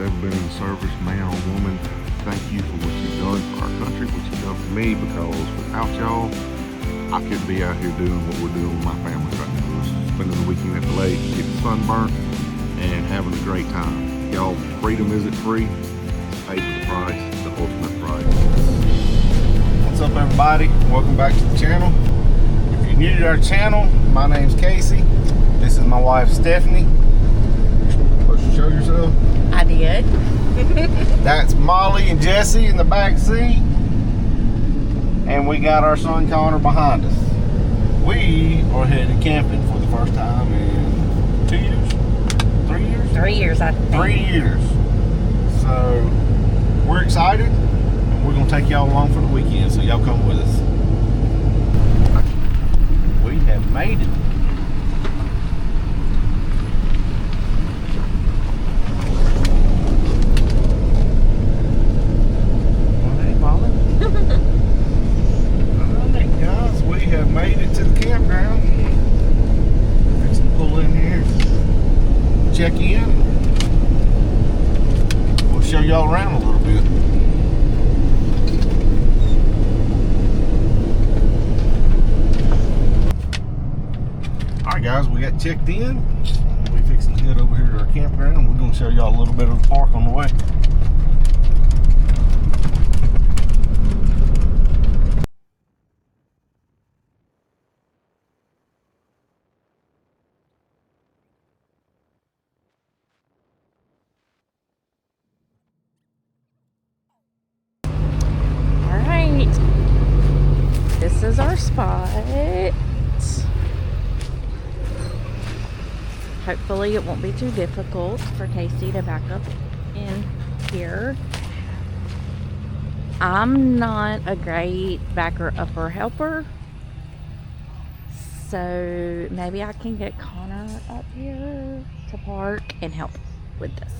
ever been in the service, man or woman, thank you for what you've done for our country, what you've done for me, because without y'all, I couldn't be out here doing what we're doing with my family right now. Spending the weekend at the lake, getting sunburnt, and having a great time. Y'all, freedom isn't free. It's paid with the price, the ultimate price. What's up, everybody? Welcome back to the channel. If you're new to our channel, my name's Casey. This is my wife, Stephanie. Supposed to show yourself? I did. That's Molly and Jesse in the back seat. And we got our son Connor behind us. We are headed camping for the first time in 2 years? 3 years? 3 years, I think. 3 years. So we're excited, and we're gonna take y'all along for the weekend, so y'all come with us. We have made it. Made it to the campground. Let's pull in here, check in. We'll show y'all around a little bit. Alright guys, we got checked in. We're fixing to head over here to our campground. We're going to show y'all a little bit of the park on the way. This is our spot. Hopefully it won't be too difficult for Casey to back up in here. I'm not a great backer upper helper, so maybe I can get Connor up here to park and help with this.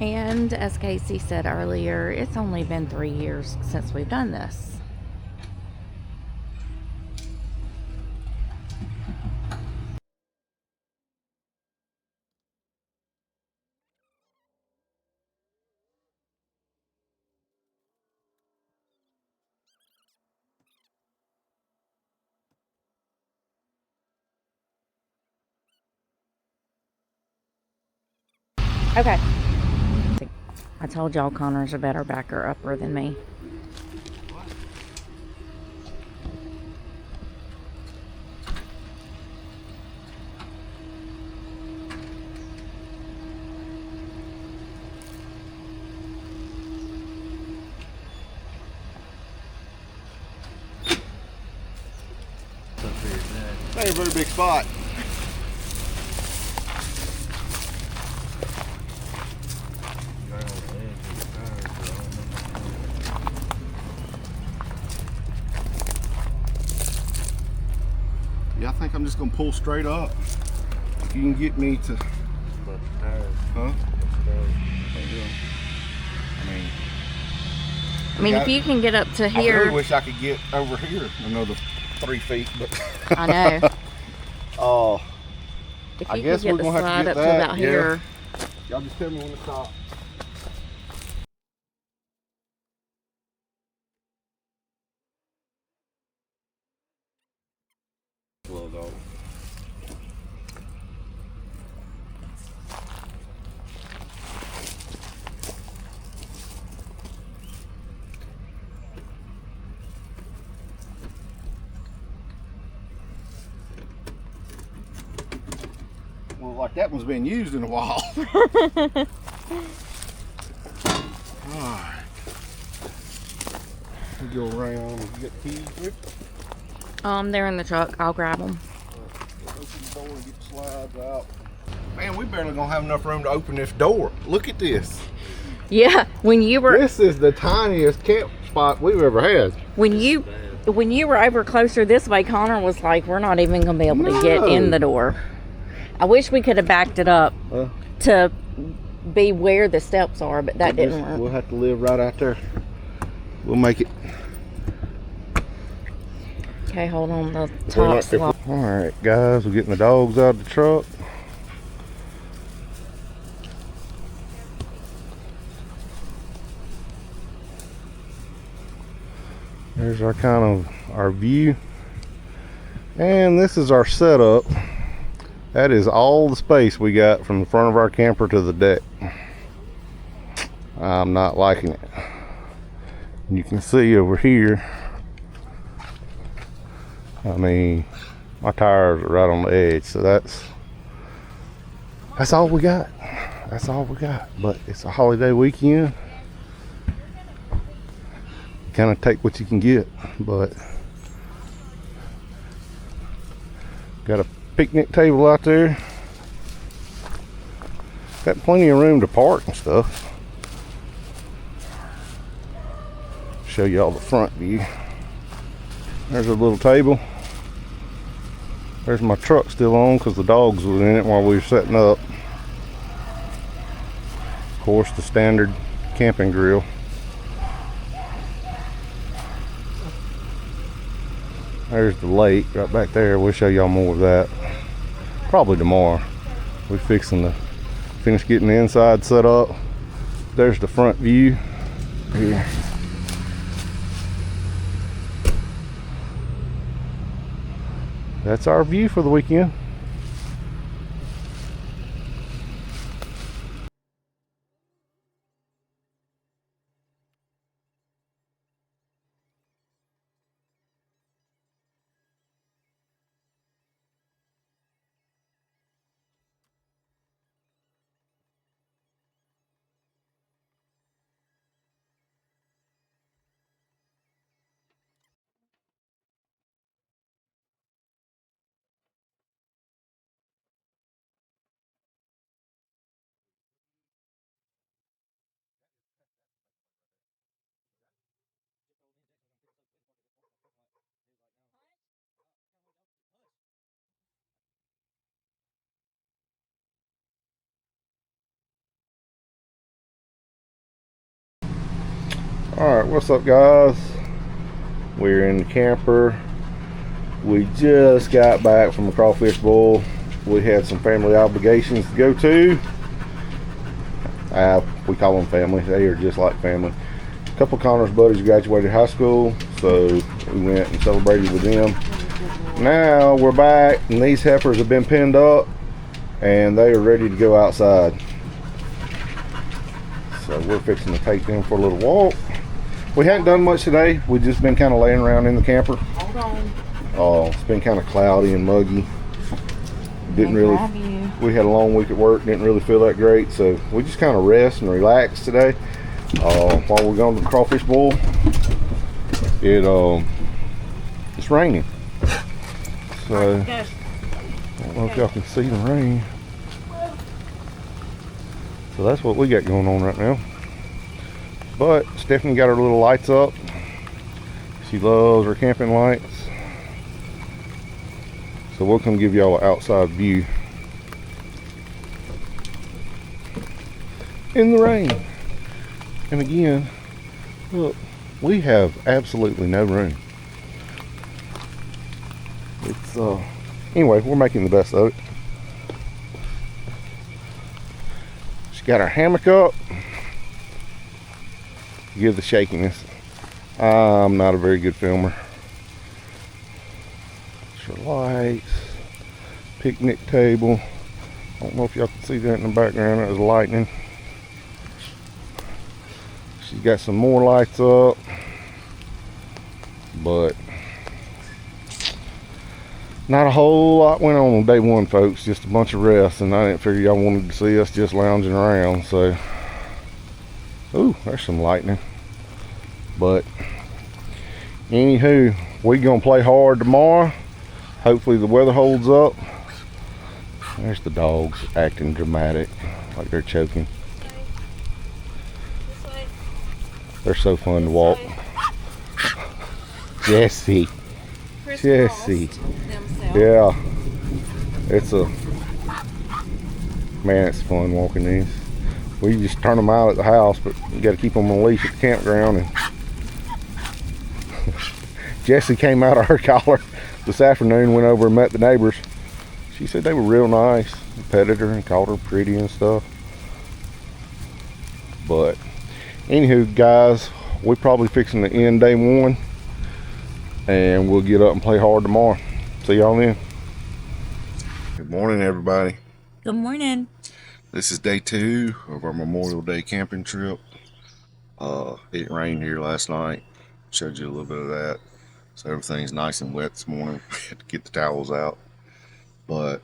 And as Casey said earlier, it's only been 3 years since we've done this. Okay. I told y'all Connor's a better backer upper than me. That ain't a very big spot. Yeah, I think I'm just gonna pull straight up. If you can get me to, huh? I mean, if you can get up to here. I really wish I could get over here another 3 feet, but I know. Oh, If I you guess could we're get the gonna have slide to get up that. to about Yeah. here. Y'all just tell me when to stop. Slow dog. Well, like that one's been used in a while. Alright. We go around and get the keys with. They're in the truck. I'll grab them. Open the door and get the slides out. Man, we barely gonna have enough room to open this door. Look at this. Yeah, when you were This is the tiniest camp spot we've ever had. when you were over closer this way, Connor was like, "We're not even gonna be able to get in the door." I wish we could have backed it up to be where the steps are, but that didn't work. We'll have to live right out there. We'll make it. Okay, hold on the top. All right, guys, we're getting the dogs out of the truck. There's our kind of our view. And this is our setup. That is all the space we got from the front of our camper to the deck. I'm not liking it. You can see over here, I mean, my tires are right on the edge, so that's all we got. That's all we got. But it's a holiday weekend. Kind of take what you can get, but got a picnic table out there. Got plenty of room to park and stuff. Show you all the front view. There's a little table. There's my truck still on because the dogs was in it while we were setting up. Of course, the standard camping grill. There's the lake right back there. We'll show y'all more of that probably tomorrow. We're fixing to finish getting the inside set up. There's the front view here. That's our view for the weekend. Alright, what's up guys? We're in the camper. We just got back from a crawfish boil. We had some family obligations to go to. We call them family. They are just like family. A couple of Connor's buddies graduated high school, so we went and celebrated with them. Now we're back and these heifers have been pinned up and they are ready to go outside. So we're fixing to take them for a little walk. We haven't done much today. We've just been kind of laying around in the camper. Hold on. It's been kind of cloudy and muggy. We had a long week at work, didn't really feel that great, so we just kind of rest and relax today. While we're going to the crawfish boil, it's raining. So I don't know if y'all can see the rain. So that's what we got going on right now. But Stephanie got her little lights up. She loves her camping lights. So we'll come give y'all an outside view in the rain. And again, look, we have absolutely no room. It's anyway, we're making the best of it. She got her hammock up. Give the shakiness. I'm not a very good filmer. Your lights, picnic table. I don't know if y'all can see that in the background. That was lightning. She's got some more lights up, but not a whole lot went on day one, folks. Just a bunch of rest, and I didn't figure y'all wanted to see us just lounging around. So, ooh, there's some lightning. But anywho, we gonna play hard tomorrow. Hopefully the weather holds up. There's the dogs acting dramatic, like they're choking. They're so fun to walk. Jessie. Jessie. Yeah. It's fun walking these. We just turn them out at the house, but you got to keep them on a leash at the campground. And Jessie came out of her collar this afternoon, went over and met the neighbors. She said they were real nice, petted her and called her pretty and stuff. But anywho, guys, we're probably fixing to end day one. and we'll get up and play hard tomorrow. See y'all then. Good morning, everybody. Good morning. This is day 2 of our Memorial Day camping trip. It rained here last night. Showed you a little bit of that. So everything's nice and wet this morning. We had to get the towels out. But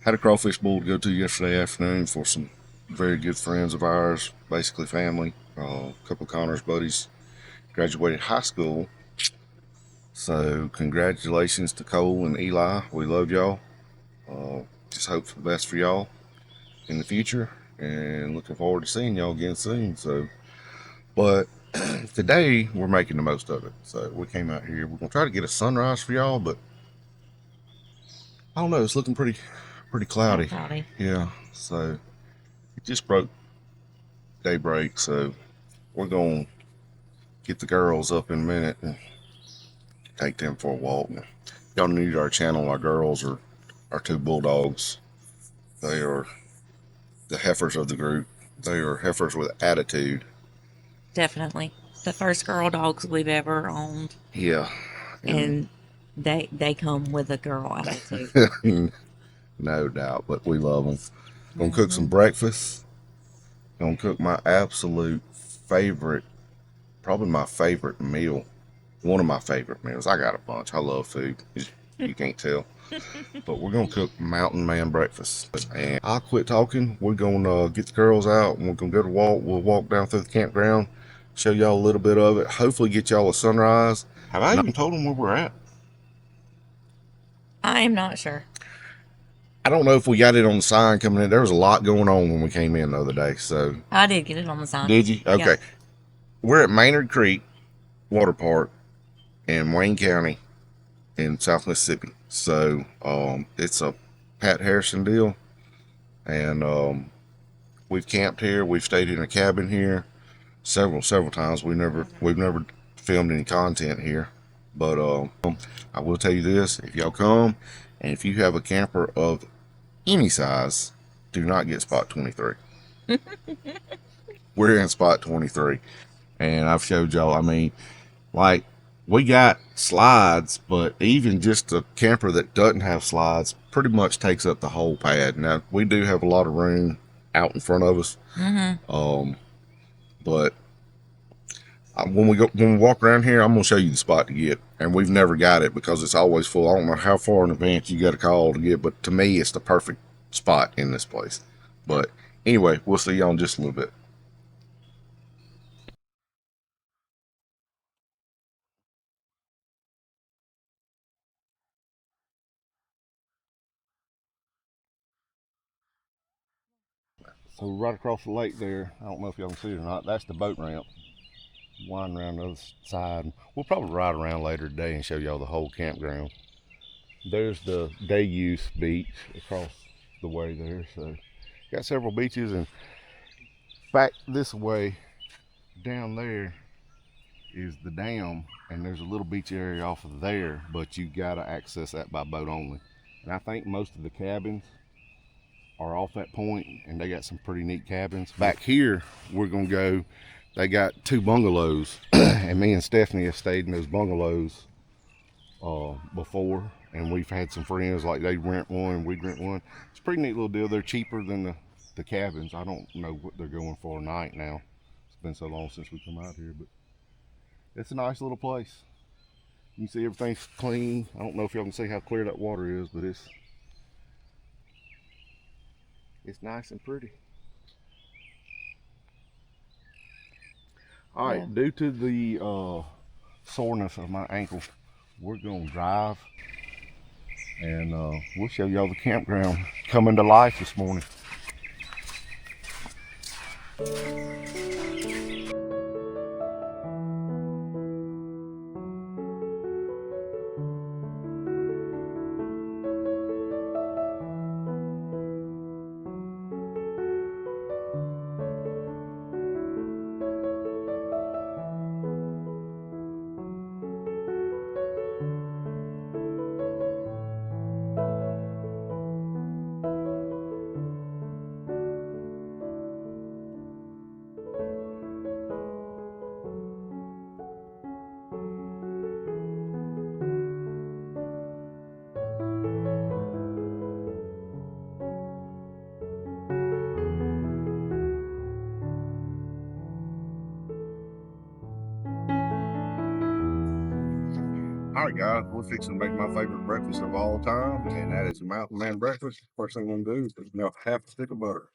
had a crawfish bowl to go to yesterday afternoon for some very good friends of ours, basically family. A couple of Connor's buddies graduated high school. So congratulations to Cole and Eli. We love y'all. Just hope for the best for y'all in the future, and looking forward to seeing y'all again soon. So, but today we're making the most of it. So we came out here. We're gonna try to get a sunrise for y'all, but I don't know. It's looking pretty cloudy. Yeah. So it just broke daybreak. So we're gonna get the girls up in a minute and take them for a walk. Y'all new to our channel. Our girls are our 2 bulldogs. They are the heifers of the group. They are heifers with attitude. Definitely. The first girl dogs we've ever owned. Yeah. And they come with a girl attitude. No doubt, but we love them. Gonna cook some breakfast. Gonna cook my absolute favorite, probably my favorite meal. One of my favorite meals. I got a bunch. I love food. You can't tell. But we're gonna cook Mountain Man breakfast. And I'll quit talking. We're gonna get the girls out and we're gonna go to walk. We'll walk down through the campground, show y'all a little bit of it. Hopefully get y'all a sunrise. Have I even told them where we're at? I am not sure. I don't know if we got it on the sign coming in. There was a lot going on when we came in the other day. So I did get it on the sign. did you? Okay. Yeah. We're at Maynard Creek Water Park in Wayne County in South Mississippi. So it's a Pat Harrison deal, and we've camped here. We've stayed in a cabin here several times. We've never filmed any content here, but I will tell you this: if y'all come, and if you have a camper of any size, do not get spot 23. We're in spot 23, and I've showed y'all. I mean, like, we got slides, but even just a camper that doesn't have slides pretty much takes up the whole pad. Now we do have a lot of room out in front of us, but when we walk around here, I'm gonna show you the spot to get, and we've never got it because it's always full. I don't know how far in advance you got to call to get, but to me, it's the perfect spot in this place. But anyway, we'll see y'all in just a little bit. So right across the lake there, I don't know if y'all can see it or not, that's the boat ramp. Wind around the other side. We'll probably ride around later today and show y'all the whole campground. There's the day use beach across the way there. So got several beaches, and back this way down there is the dam, and there's a little beach area off of there, but you gotta access that by boat only. And I think most of the cabins are off that point, and they got some pretty neat cabins. Back here, we're gonna go, they got 2 bungalows, and me and Stephanie have stayed in those bungalows before, and we've had some friends, like they rent one, we'd rent one. It's a pretty neat little deal. They're cheaper than the cabins. I don't know what they're going for a night now. It's been so long since we come out here, but it's a nice little place. You can see everything's clean. I don't know if y'all can see how clear that water is, but it's nice and pretty. All right, due to the soreness of my ankle, we're gonna drive, and we'll show y'all the campground coming to life this morning. All right, guys, we're fixing to make my favorite breakfast of all time, and that is a mountain man breakfast. First thing I'm gonna do is melt half a stick of butter.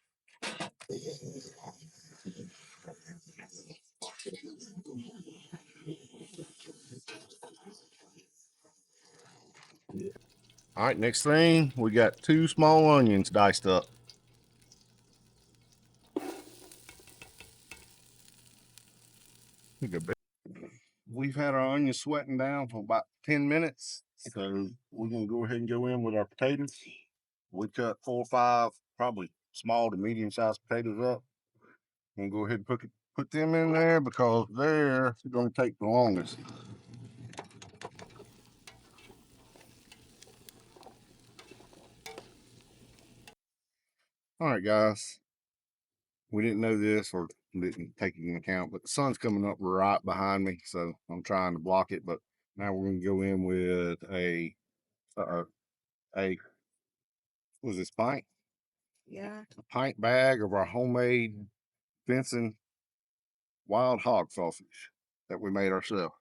All right, next thing, we got 2 small onions diced up. We've had our onions sweating down for about 10 minutes, so we're gonna go ahead and go in with our potatoes. We cut 4 or 5, probably small to medium sized potatoes up. I'm gonna go ahead and put them in there because they're gonna take the longest. All right, guys. We didn't know this or didn't take it into account, but the sun's coming up right behind me, so I'm trying to block it. But now we're going to go in with a what was this, pint? Yeah, a pint bag of our homemade Benson wild hog sausage that we made ourselves.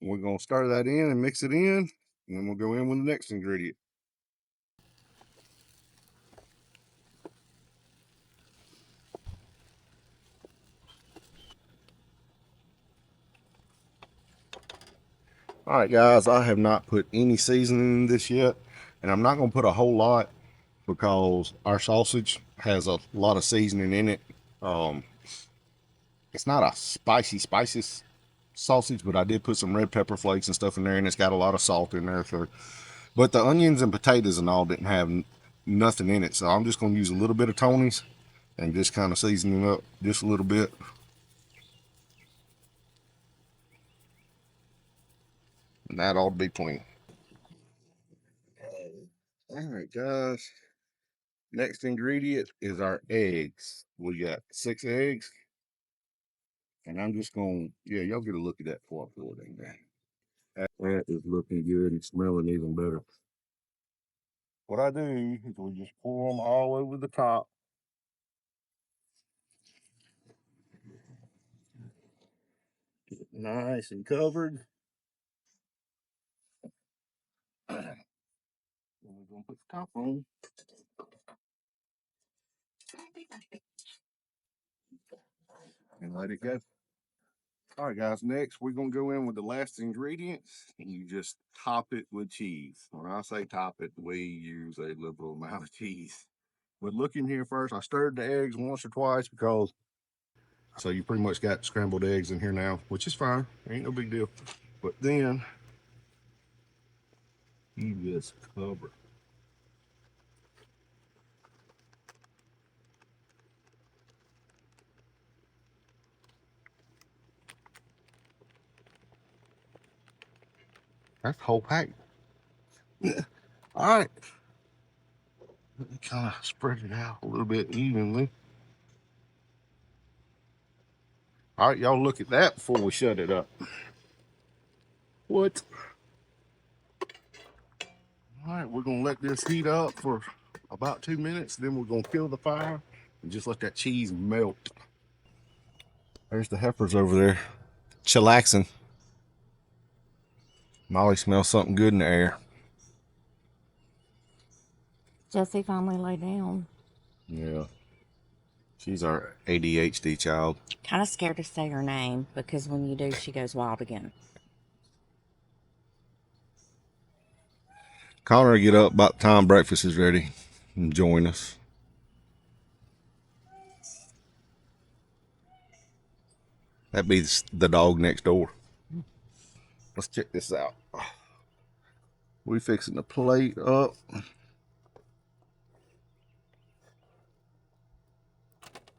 We're going to stir that in and mix it in, and then we'll go in with the next ingredient. All right, guys, I have not put any seasoning in this yet, and I'm not going to put a whole lot because our sausage has a lot of seasoning in it. It's not a spicy sausage, but I did put some red pepper flakes and stuff in there, and it's got a lot of salt in there. So, but the onions and potatoes and all didn't have nothing in it, so I'm just going to use a little bit of Tony's and just kind of season it up just a little bit. And that ought to be plenty. All right, guys. Next ingredient is our eggs. We got 6 eggs. And I'm just going to, yeah, y'all get a look at that before I pour it in there. That is looking good and smelling even better. What I do is we just pour them all over the top. Get it nice and covered. And we're going to put the top on. And let it go. All right, guys, next we're going to go in with the last ingredients, and you just top it with cheese. When I say top it, we use a liberal amount of cheese. But look in here first. I stirred the eggs once or twice because, so you pretty much got scrambled eggs in here now, which is fine. Ain't no big deal. But then you just cover. That's the whole pack. All right. Let me kind of spread it out a little bit evenly. All right, y'all look at that before we shut it up. What? All right, we're gonna let this heat up for about 2 minutes. Then we're gonna kill the fire and just let that cheese melt. There's the heifers over there, chillaxing. Molly smells something good in the air. Jesse finally lay down. Yeah. She's our ADHD child. Kind of scared to say her name because when you do, she goes wild again. Connor will get up about the time breakfast is ready and join us. That'd be the dog next door. Let's check this out. We fixing the plate up.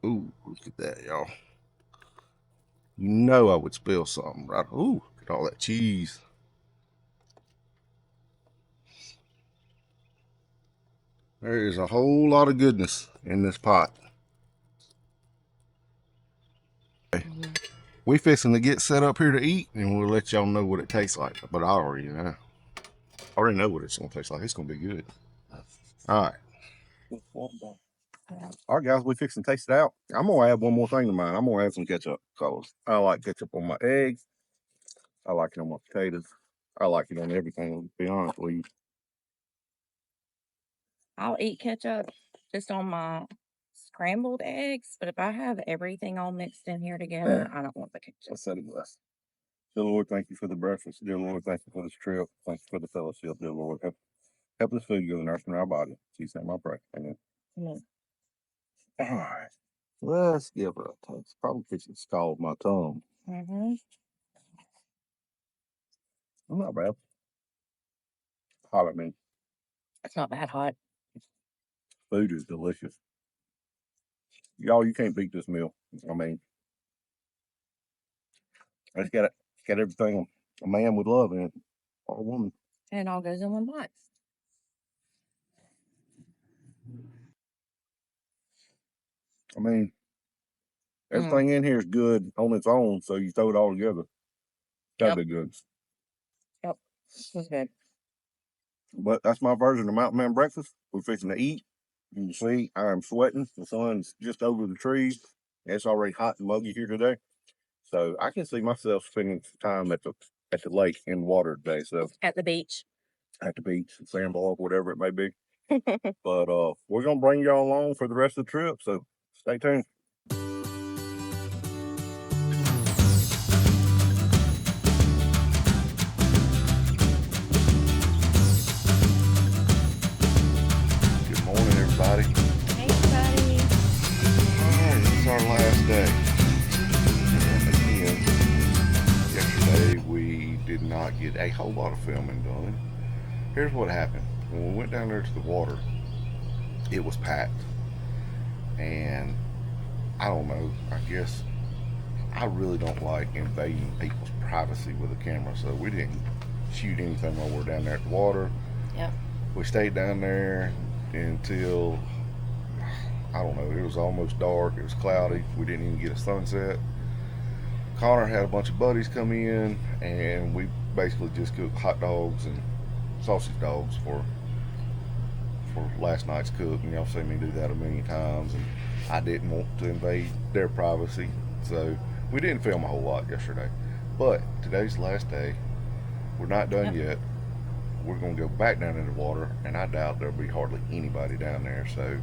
Ooh, look at that, y'all. You know I would spill something, right? Ooh, look at all that cheese. There is a whole lot of goodness in this pot. Okay. We fixing to get set up here to eat, and we'll let y'all know what it tastes like. But I already know. I already know what it's gonna taste like. It's gonna be good. All right. All right, guys, we fixing to taste it out. I'm gonna add one more thing to mine. I'm gonna add some ketchup because I like ketchup on my eggs. I like it on my potatoes. I like it on everything, to be honest with you. I'll eat ketchup just on my scrambled eggs, but if I have everything all mixed in here together, I don't want the ketchup. Let's set it blessed. Dear Lord, thank you for the breakfast. Dear Lord, thank you for this trip. Thank you for the fellowship. Dear Lord, help this food go to nourishment in our body. In Jesus' name I pray. Amen. Amen. All right. Let's give it a taste. Probably because it scalded my tongue. Mm-hmm. Not bad. Hot, I mean. It's not that hot. Food is delicious. Y'all, you can't beat this meal. I mean, it's got everything a man would love in it, or a woman. And it all goes in one box. I mean, everything in here is good on its own, so you throw it all together. Gotta be good. Yep. It's good. But that's my version of Mountain Man breakfast. We're fixing to eat. You can see I am sweating. The sun's just over the trees. It's already hot and muggy here today. So I can see myself spending time at the lake in the water today. So At the beach. at the beach, sandbar, whatever it may be. But we're gonna bring y'all along for the rest of the trip. So stay tuned. Good morning, everybody. Hey, buddy. Alright, it's our last day. Again, yesterday we did not get a whole lot of filming done. Here's what happened. When we went down there to the water, it was packed. And I don't know, I guess I really don't like invading people's privacy with a camera, so we didn't shoot anything while we were down there at the water. Yep. We stayed down there until, I don't know, it was almost dark, it was cloudy, we didn't even get a sunset. Connor had a bunch of buddies come in, and we basically just cooked hot dogs and sausage dogs for last night's cook, and y'all seen me do that a million times, and I didn't want to invade their privacy, so we didn't film a whole lot yesterday. But today's the last day. We're not done yet. We're gonna go back down in the water, and I doubt there'll be hardly anybody down there, so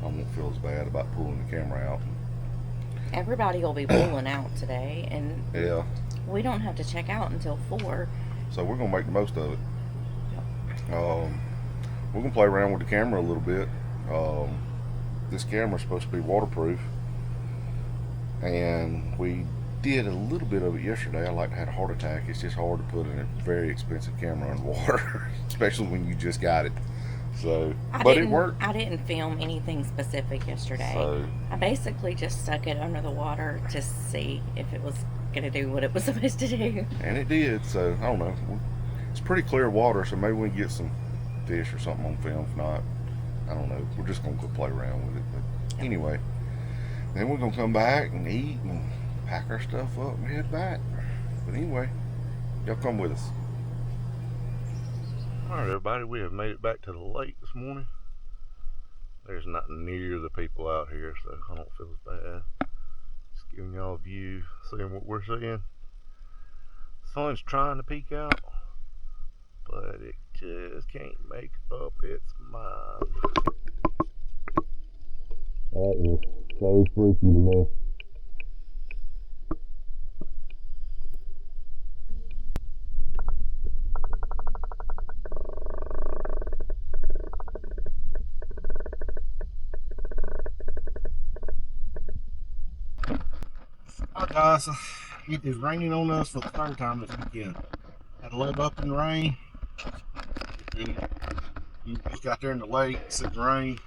I won't feel as bad about pulling the camera out. Everybody will be pulling out today, and Yeah, we don't have to check out until 4. so we're gonna make the most of it. We're gonna play around with the camera a little bit. This camera's supposed to be waterproof, and we did a little bit of it yesterday. I like to have a heart attack. It's just hard to put in a very expensive camera underwater, especially when you just got it. So, but it worked. I didn't film anything specific yesterday. So, I basically just stuck it under the water to see if it was gonna do what it was supposed to do. and it did. So I don't know. It's pretty clear water, so maybe we can get some fish or something on film. If not, I don't know. We're just gonna go play around with it. But anyway, then we're gonna come back and eat and pack our stuff up and head back. But anyway, y'all come with us. All right, everybody, we have made it back to the lake this morning. There's not near the people out here, so I don't feel as bad. Just giving y'all a view, seeing what we're seeing. Sun's trying to peek out, but it just can't make up its mind. That is so freaky to me. Alright guys, it is raining on us for the third time this weekend. Had to load up in the rain. And you just got there in the lake, sit in the rain.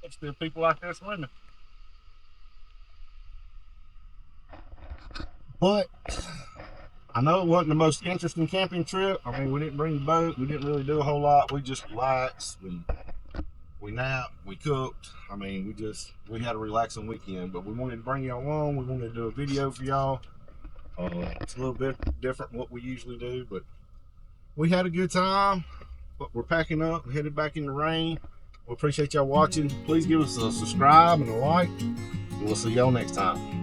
There's still people out there swimming. But I know it wasn't the most interesting camping trip. I mean, we didn't bring the boat, we didn't really do a whole lot. We just relaxed, we napped, we cooked. I mean, we had a relaxing weekend, but we wanted to bring y'all along. We wanted to do a video for y'all. It's a little bit different from what we usually do, but we had a good time. but we're packing up and headed back in the rain. We appreciate y'all watching. Please give us a subscribe and a like, and we'll see y'all next time.